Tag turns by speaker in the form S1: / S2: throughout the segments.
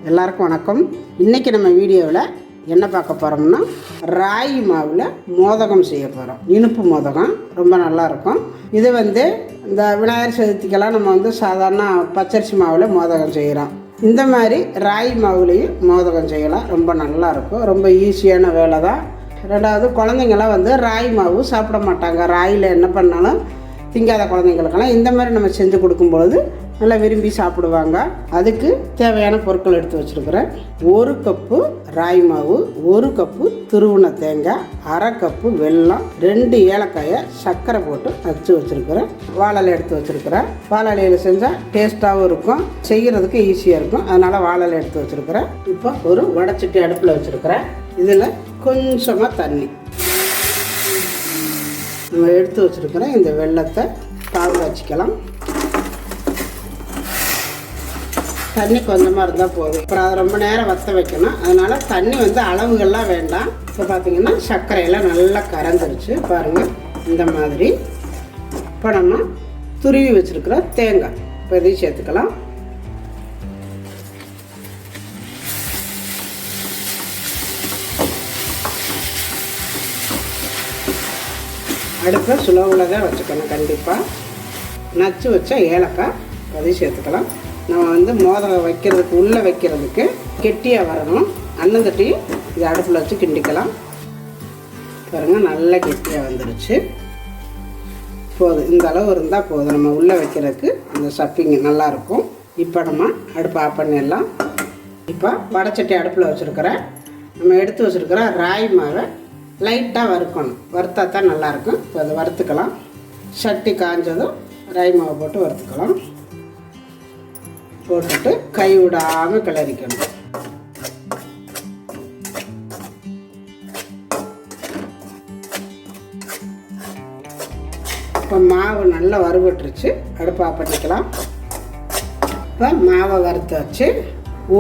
S1: எல்லாருக்கும் வணக்கம். இன்றைக்கி நம்ம வீடியோவில் என்ன பார்க்க போகிறோம்னா ராகி மாவில் மோதகம் செய்ய போகிறோம். இனிப்பு மோதகம் ரொம்ப நல்லாயிருக்கும். இது இந்த விநாயகர் சதுர்த்திக்கெல்லாம் நம்ம சாதாரண பச்சரிசி மாவில் மோதகம் செய்கிறோம். இந்த மாதிரி ராகி மாவுலேயும் மோதகம் செய்யலாம். ரொம்ப நல்லாயிருக்கும். ரொம்ப ஈஸியான வேலை தான். ரெண்டாவது, குழந்தைங்களாம் ராகி மாவு சாப்பிட மாட்டாங்க. ராகியில் என்ன பண்ணாலும் திங்காத குழந்தைங்களுக்கெல்லாம் இந்த மாதிரி நம்ம செஞ்சு கொடுக்கும்பொழுது நல்லா விரும்பி சாப்பிடுவாங்க. அதுக்கு தேவையான பொருட்கள் எடுத்து வச்சுருக்கிறேன். 1 கப்பு ராகி மாவு, 1 கப்பு துருவின தேங்காய், 1/2 கப்பு வெல்லம், 2 ஏலக்காயை சர்க்கரை போட்டு அரைச்சி வச்சுருக்கிறேன். வாழை எடுத்து வச்சுருக்கிறேன். வாழை செஞ்சால் டேஸ்ட்டாகவும் இருக்கும், செய்கிறதுக்கு ஈஸியாக இருக்கும். அதனால் வாழை எடுத்து வச்சுருக்கிறேன். இப்போ ஒரு வடைச்சட்டி அடுப்பில் வச்சுருக்கிறேன். இதில் கொஞ்சமாக தண்ணி நம்ம எடுத்து வச்சுருக்கிறேன். இந்த வெல்லத்தை பாகு வச்சுக்கலாம். தண்ணி கொஞ்சமாக இருந்தால் போதும். அப்புறம் அதை ரொம்ப நேரம் வற்ற வைக்கணும். அதனால் தண்ணி அளவுகள்லாம் வேண்டாம். இப்போ பார்த்திங்கன்னா சர்க்கரையெல்லாம் நல்லா கறந்துருச்சு பாருங்கள், இந்த மாதிரி. இப்போ நம்ம துருவி வச்சுருக்கிற தேங்காய் இப்போ இதையும் சேர்த்துக்கலாம். அடுப்பை சுலவில் தான் வச்சுக்கணும். கண்டிப்பாக நச்சு வச்ச ஏலக்காய் அதையும் சேர்த்துக்கலாம். நம்ம மோதகம் வைக்கிறதுக்கு உள்ளே வைக்கிறதுக்கு கெட்டியாக வரணும். அன்னந்தட்டியும் இது அடுப்பில் வச்சு கிண்டிக்கலாம். பாருங்கள், நல்லா கெட்டியாக வந்துருச்சு. போதும், இந்த அளவு இருந்தால் போதும். நம்ம உள்ளே வைக்கிறதுக்கு அந்த ஸ்டஃபிங் நல்லாயிருக்கும். இப்போ நம்ம அடுப்பை ஆஃப் பண்ணிடலாம். இப்போ வடைச்சட்டி அடுப்பில் வச்சுருக்கிறேன். நம்ம எடுத்து வச்சுருக்கிற ராகி மாவை லைட்டாக வறுக்கணும். வறுத்தா தான் நல்லாயிருக்கும். இப்போ அதை வறுத்துக்கலாம். சட்டி காஞ்சதும் ராகி மாவை போட்டு வறுத்துக்கலாம். போட்டுட்டு கை விடாமல் கிளறிக்கணும். இப்போ மாவு நல்லா வறுபட்டுருச்சு. அடுப்பை ஆஃப் பண்ணிக்கலாம். இப்போ மாவை வறுத்து வச்சு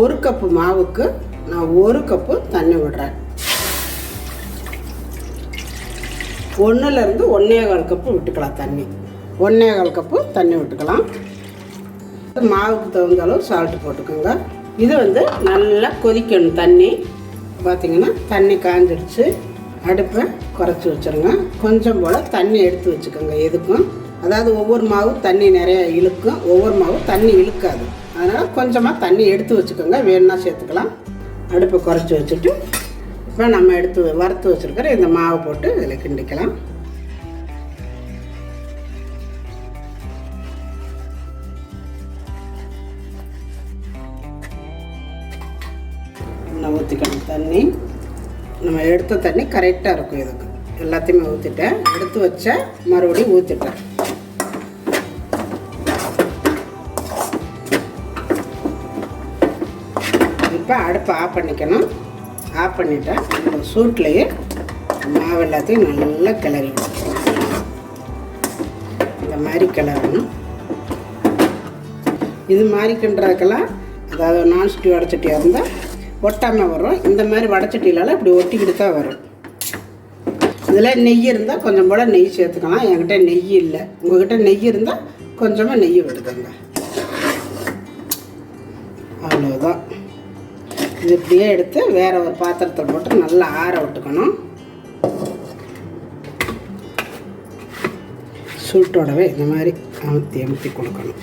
S1: 1 கப்பு மாவுக்கு நான் 1 கப்பு தண்ணி விடுறேன். 1லேருந்து 1.25 கப்பு விட்டுக்கலாம் தண்ணி. 1.25 கப்பு தண்ணி விட்டுக்கலாம். மாவுக்கு தகுந்த அளவு சால்ட்டு போட்டுக்கோங்க. இது நல்லா கொதிக்கணும். தண்ணி பார்த்திங்கன்னா தண்ணி காஞ்சிடுச்சு. அடுப்பை குறைச்சி வச்சுருங்க. கொஞ்சம் போல் தண்ணி எடுத்து வச்சுக்கோங்க. எதுக்கும், அதாவது ஒவ்வொரு மாவு தண்ணி நிறைய இழுக்கும், ஒவ்வொரு மாவு தண்ணி இழுக்காது. அதனால் கொஞ்சமாக தண்ணி எடுத்து வச்சுக்கோங்க. வேணும்னா சேர்த்துக்கலாம். அடுப்பை குறைச்சி வச்சுட்டு இப்போ நம்ம வறுத்து வச்சுருக்கிற இந்த மாவை போட்டு இதில் கிண்டிக்கலாம். ஊற்றிக்கணும். தண்ணி நம்ம எடுத்த தண்ணி கரெக்டாக இருக்கும். இதுக்கு எல்லாத்தையுமே ஊற்றிட்டேன். எடுத்து வச்ச மறுபடியும் ஊற்றிட்டேன். இப்போ அடுப்பை ஆஃப் பண்ணிக்கணும். ஆஃப் பண்ணிட்டேன். சூட்லேயே மாவு எல்லாத்தையும் நல்லா கிளறி விடணும். இந்த மாதிரி கிளறணும். இது மாதிரி கிண்டுறதுக்கெல்லாம், அதாவது நான்ஸ்டிக் வடைச்சட்டியாக இருந்தால் ஒட்டாமல் வரும். இந்த மாதிரி வடைச்சட்டியிலால் இப்படி ஒட்டிக்கிட்டு தான் வரும். இதில் நெய் இருந்தால் கொஞ்சம் போல் நெய் சேர்த்துக்கலாம். என்கிட்ட நெய் இல்லை. உங்கள்கிட்ட நெய் இருந்தால் கொஞ்சமாக நெய் விட்டுக்கோங்க. அவ்வளோதான். இது இப்படியே எடுத்து வேறு ஒரு பாத்திரத்தை போட்டு நல்லா ஆற விட்டுக்கணும். சூட்டோடவே இந்த மாதிரி அமுத்தி கொடுக்கணும்.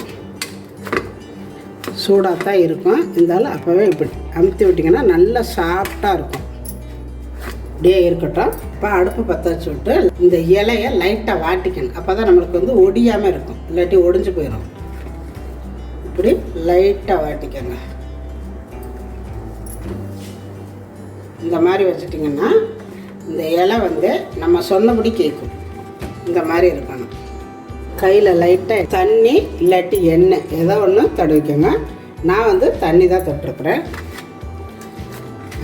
S1: சூடாக தான் இருக்கும். இருந்தாலும் அப்போவே இப்படி அமுத்தி விட்டிங்கன்னா நல்லா சாஃப்டாக இருக்கும். இப்படியே இருக்கட்டும். இப்போ அடுப்பு பற்ற வச்சு விட்டு இந்த இலையை லைட்டாக வாட்டிக்கணும். அப்போ தான் நம்மளுக்கு ஒடியாமல் இருக்கும். இல்லாட்டி ஒடிஞ்சு போயிடும். இப்படி லைட்டாக வாட்டிக்கங்க. இந்த மாதிரி வச்சுட்டிங்கன்னா இந்த இலை நம்ம சொன்னபடி கேட்கும். இந்த மாதிரி இருக்கணும். கையில் லைட்டாக தண்ணி இல்லாட்டி எண்ணெய் ஏதோ ஒன்று தடவிக்கோங்க. நான் தண்ணி தான் தொட்டிருக்கிறேன்.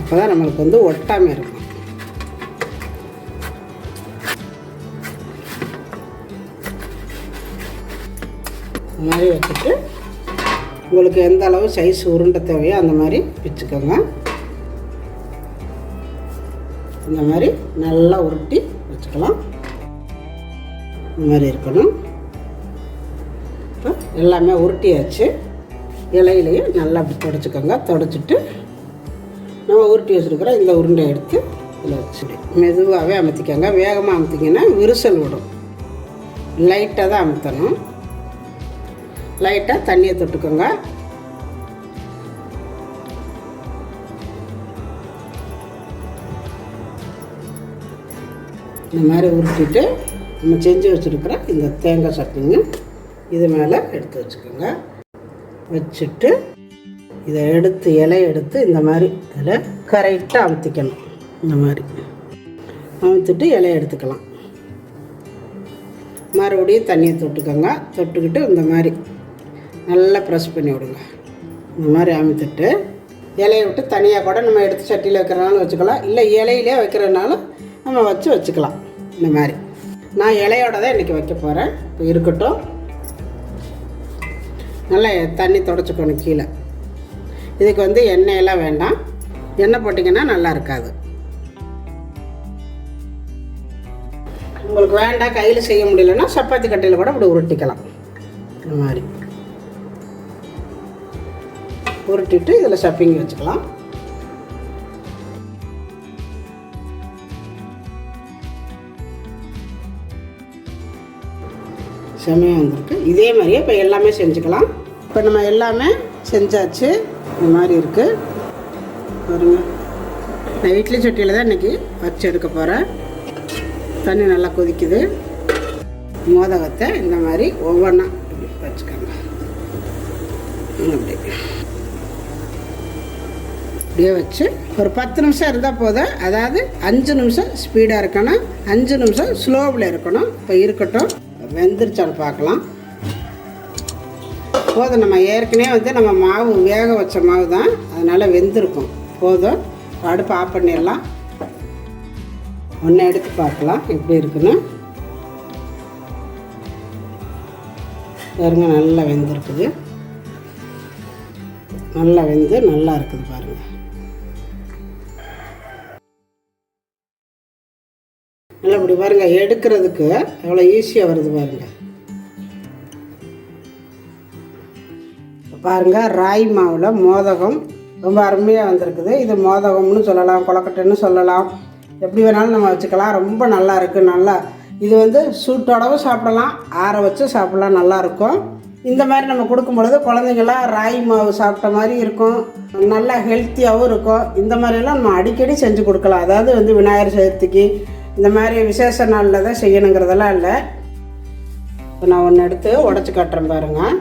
S1: அப்போ தான் நம்மளுக்கு ஒட்டாமல் இருக்கும். இந்த மாதிரி வச்சுட்டு உங்களுக்கு எந்த அளவு சைஸ் உருண்டை தேவையோ அந்த மாதிரி பிச்சுக்கோங்க. இந்த மாதிரி நல்லா உருட்டி வச்சுக்கலாம். இந்த மாதிரி இருக்கணும். இப்போ எல்லாமே உருட்டியாச்சு. இலையிலையும் நல்லா அப்படி தொடச்சிக்கோங்க. தொடச்சிட்டு நம்ம உருட்டி வச்சுருக்கிற இந்த உருண்டை எடுத்து இதில் வச்சு மெதுவாகவே அமுத்திக்கோங்க. வேகமாக அமுத்திங்கன்னா விரிசல் விடும். லைட்டாக தான் அமுத்தணும். லைட்டாக தண்ணியை தொட்டுக்கோங்க. இந்த மாதிரி உருட்டிட்டு நம்ம செஞ்சு வச்சுருக்கிற இந்த தேங்காய் சட்னிங்க இது மேலே எடுத்து வச்சுக்கோங்க. வச்சுட்டு இதை எடுத்து இலையை எடுத்து இந்த மாதிரி இதில் கரெக்டாக அமுத்திக்கணும். இந்த மாதிரி அமுத்திட்டு இலையை எடுத்துக்கலாம். மறுபடியும் தண்ணியை தொட்டுக்கோங்க. தொட்டுக்கிட்டு இந்த மாதிரி நல்லா ப்ரெஸ் பண்ணி விடுங்க. இந்த மாதிரி அமுத்திட்டு இலையை விட்டு தனியாக கூட நம்ம எடுத்து சட்டியில் வைக்கிறனாலும் வச்சுக்கலாம், இல்லை இலையிலே வைக்கிறதுனாலும் நம்ம வச்சுக்கலாம். இந்த மாதிரி நான் இலையோட தான் இன்றைக்கி வைக்க போகிறேன். இப்போ இருக்கட்டும். நல்லா தண்ணி தொடச்சிக்கணும் கீழே. இதுக்கு வந்து எண்ணெயெல்லாம் வேண்டாம். எண்ணெய் போட்டிங்கன்னா நல்லா இருக்காது. உங்களுக்கு வேண்டாம், கையில் செய்ய முடியலன்னா சப்பாத்தி கட்டையில் கூட இப்படி உருட்டிக்கலாம். இந்த மாதிரி உருட்டிட்டு இதில் ஸ்டஃபிங் வச்சுக்கலாம். செமையாக வந்திருக்கு. இதே மாதிரியே இப்போ எல்லாமே செஞ்சுக்கலாம். இப்போ நம்ம எல்லாமே செஞ்சாச்சு. இந்த மாதிரி இருக்குது பாருங்கள். நான் இட்லி சட்டியில் தான் இன்றைக்கி வச்சு எடுக்க போகிறேன். தண்ணி நல்லா கொதிக்குது. மோதகத்தை இந்த மாதிரி ஒவ்வொன்றா வச்சுக்கோங்க. அப்படியே வச்சு ஒரு 10 நிமிஷம் இருந்தால் போதும். அதாவது 5 நிமிஷம் ஸ்பீடாக இருக்கணும், 5 நிமிஷம் ஸ்லோவில் இருக்கணும். இப்போ இருக்கட்டும். வெந்துருச்சான்னு பார்க்கலாம். போதும். நம்ம ஏற்கனவே வந்து நம்ம மாவு வேக வச்ச மாவு தான், அதனால் வெந்திருக்கும். போதும். அடுப்பு ஆஃப் பண்ணிடலாம். ஒன்று எடுத்து பார்க்கலாம் எப்படி இருக்குன்னு. பாருங்க, நல்லா வெந்திருக்குது. நல்லா வெந்து நல்லா இருக்குது பாருங்கள். நல்லா இப்படி பாருங்கள், எடுக்கிறதுக்கு எவ்வளோ ஈஸியாக வருது பாருங்கள். பாருங்கள், ராகி மாவில் மோதகம் ரொம்ப அருமையாக வந்திருக்குது. இது மோதகம்னு சொல்லலாம், கொலக்கட்டைன்னு சொல்லலாம், எப்படி வேணாலும் நம்ம வச்சுக்கலாம். ரொம்ப நல்லா இருக்குது. நல்லா இது வந்து சூட்டோடவும் சாப்பிடலாம், ஆற வச்சு சாப்பிடலாம், நல்லாயிருக்கும். இந்த மாதிரி நம்ம கொடுக்கும் பொழுது குழந்தைங்களாம் ராகி மாவு சாப்பிட்ட மாதிரி இருக்கும், நல்லா ஹெல்த்தியாகவும் இருக்கும். இந்த மாதிரியெல்லாம் நம்ம அடிக்கடி செஞ்சு கொடுக்கலாம். அதாவது வந்து விநாயகர் சதுர்த்திக்கு இந்த மாதிரி விசேஷ நாளில் தான் செய்யணுங்கிறதெல்லாம் இல்லை. இப்போ நான் ஒன்று எடுத்து உடச்சி காட்டுறேன் பாருங்கள்.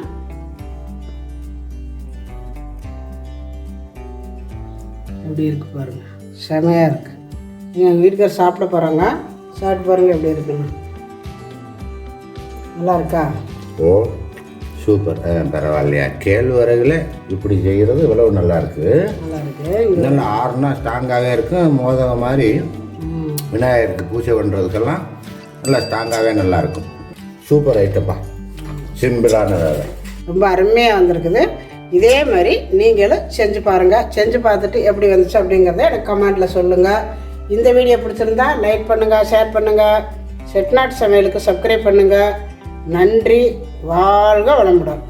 S1: எப்படி இருக்குது பாருங்கள், செமையாக இருக்குது. எங்கள் வீட்டுக்கார் சாப்பிட போகிறாங்க, சாப்பிட்டு பாருங்கள் எப்படி இருக்குன்னு. நல்லா இருக்கா?
S2: ஓ சூப்பர், பரவாயில்லையா? கேழ்வரகுல இப்படி செய்கிறது இவ்வளவு நல்லா இருக்குது.
S1: நல்லா இருக்குது.
S2: இன்னும் ஆறுனா ஸ்ட்ராங்காகவே இருக்கும். மோதகம் மாதிரி விநாயகருக்கு பூஜை பண்ணுறதுக்கெல்லாம் நல்லா ஸ்ட்ராங்காகவே நல்லாயிருக்கும். சூப்பர் ஐட்டப்பா, சிம்பிளான வேலை.
S1: ரொம்ப அருமையாக வந்திருக்குது. இதே மாதிரி நீங்களும் செஞ்சு பாருங்கள். செஞ்சு பார்த்துட்டு எப்படி வந்துச்சு அப்படிங்கிறத எனக்கு கமெண்ட்டில் சொல்லுங்கள். இந்த வீடியோ பிடிச்சிருந்தா லைக் பண்ணுங்கள், ஷேர் பண்ணுங்கள், செட்டிநாட்டு சமையலுக்கு சப்ஸ்கிரைப் பண்ணுங்கள். நன்றி. வாழ்க வளமுடன்.